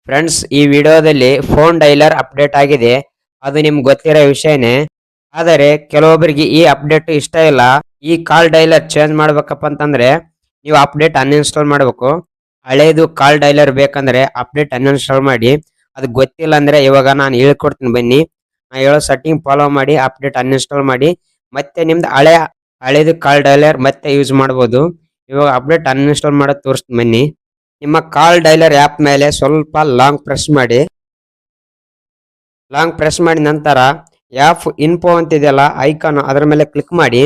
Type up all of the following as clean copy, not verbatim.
Friends, ಈ ವಿಡಿಯೋದಲ್ಲಿ phone dialler update ಆಗಿದೆ. ಅದು ನಿಮ್ಗೆ ಗೊತ್ತಿರೋ ವಿಷಯನೇ. ಆದರೆ ಕೆಲವೊಬ್ಬರಿಗೆ ಈ ಅಪ್ಡೇಟ್ ಇಷ್ಟ ಇಲ್ಲ. ಈ ಕಾಲ್ ಡೈಲರ್ ಚೇಂಜ್ ಮಾಡ್ಬೇಕಪ್ಪ ಅಂತಂದ್ರೆ ನೀವು ಅಪ್ಡೇಟ್ ಅನ್ಇನ್ಸ್ಟಾಲ್ ಮಾಡಬೇಕು. ಹಳೇದು ಕಾಲ್ ಡೈಲರ್ ಬೇಕಂದ್ರೆ ಅಪ್ಡೇಟ್ ಅನ್ಇನ್ಸ್ಟಾಲ್ ಮಾಡಿ. ಅದು ಗೊತ್ತಿಲ್ಲ ಅಂದ್ರೆ ಇವಾಗ ನಾನು ಹೇಳ್ಕೊಡ್ತೀನಿ ಬನ್ನಿ. ನಾನು ಹೇಳೋ ಸೆಟ್ಟಿಂಗ್ ಫಾಲೋ ಮಾಡಿ ಅಪ್ಡೇಟ್ ಅನ್ಇನ್ಸ್ಟಾಲ್ ಮಾಡಿ ಮತ್ತೆ ನಿಮ್ದು ಹಳೇದು ಕಾಲ್ ಡೈಲರ್ ಮತ್ತೆ ಯೂಸ್ ಮಾಡ್ಬೋದು. ಇವಾಗ ಅಪ್ಡೇಟ್ ಅನ್ಇನ್ಸ್ಟಾಲ್ ಮಾಡೋದು ತೋರಿಸ್ತೀನಿ ಬನ್ನಿ. ನಿಮ್ಮ ಕಾಲ್ ಡೈಲರ್ ಆ್ಯಪ್ ಮೇಲೆ ಸ್ವಲ್ಪ ಲಾಂಗ್ ಪ್ರೆಸ್ ಮಾಡಿ. ನಂತರ ಆ್ಯಪ್ ಇನ್ಫೋ ಅಂತಿದೆಯಲ್ಲ ಐಕಾನ್, ಅದರ ಮೇಲೆ ಕ್ಲಿಕ್ ಮಾಡಿ.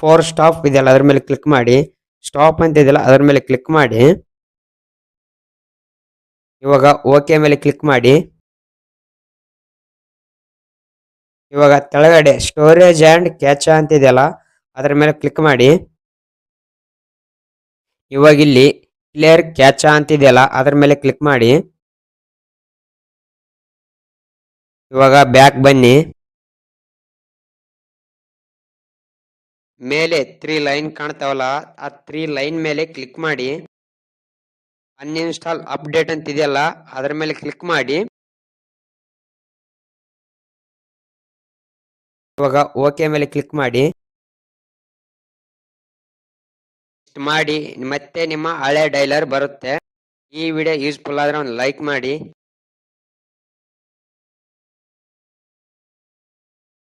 ಫೋರ್ ಸ್ಟಾಪ್ ಇದೆಯಲ್ಲ ಅದರ ಮೇಲೆ ಕ್ಲಿಕ್ ಮಾಡಿ. ಸ್ಟಾಪ್ ಅಂತಿದೆಯಲ್ಲ ಅದರ ಮೇಲೆ ಕ್ಲಿಕ್ ಮಾಡಿ. ಇವಾಗ ಓಕೆ ಮೇಲೆ ಕ್ಲಿಕ್ ಮಾಡಿ. ಇವಾಗ ಕೆಳಗಡೆ ಸ್ಟೋರೇಜ್ ಆ್ಯಂಡ್ ಕ್ಯಾಚಾ ಅಂತಿದೆಯಲ್ಲ ಅದರ ಮೇಲೆ ಕ್ಲಿಕ್ ಮಾಡಿ. ಇವಾಗ ಇಲ್ಲಿ ಕ್ಲಿಯರ್ ಕ್ಯಾಚಾ ಅಂತಿದೆಯಲ್ಲ ಅದರ ಮೇಲೆ ಕ್ಲಿಕ್ ಮಾಡಿ. ಇವಾಗ ಬ್ಯಾಕ್ ಬನ್ನಿ. ಮೇಲೆ 3 ಲೈನ್ ಕಾಣ್ತಾವಲ್ಲ, ಆ 3 ಲೈನ್ ಮೇಲೆ ಕ್ಲಿಕ್ ಮಾಡಿ. ಅನ್ಇನ್ಸ್ಟಾಲ್ ಅಪ್ಡೇಟ್ ಅಂತಿದೆಯಲ್ಲ ಅದರ ಮೇಲೆ ಕ್ಲಿಕ್ ಮಾಡಿ. ಇವಾಗ ಓಕೆ ಮೇಲೆ ಕ್ಲಿಕ್ ಮಾಡಿ. ಮತ್ತೆ ನಿಮ್ಮ ಹಳೆ ಡೈಲರ್ ಬರುತ್ತೆ. ಈ ವಿಡಿಯೋ ಯೂಸ್ಫುಲ್ ಆದ್ರೆ ಒಂದು ಲೈಕ್ ಮಾಡಿ.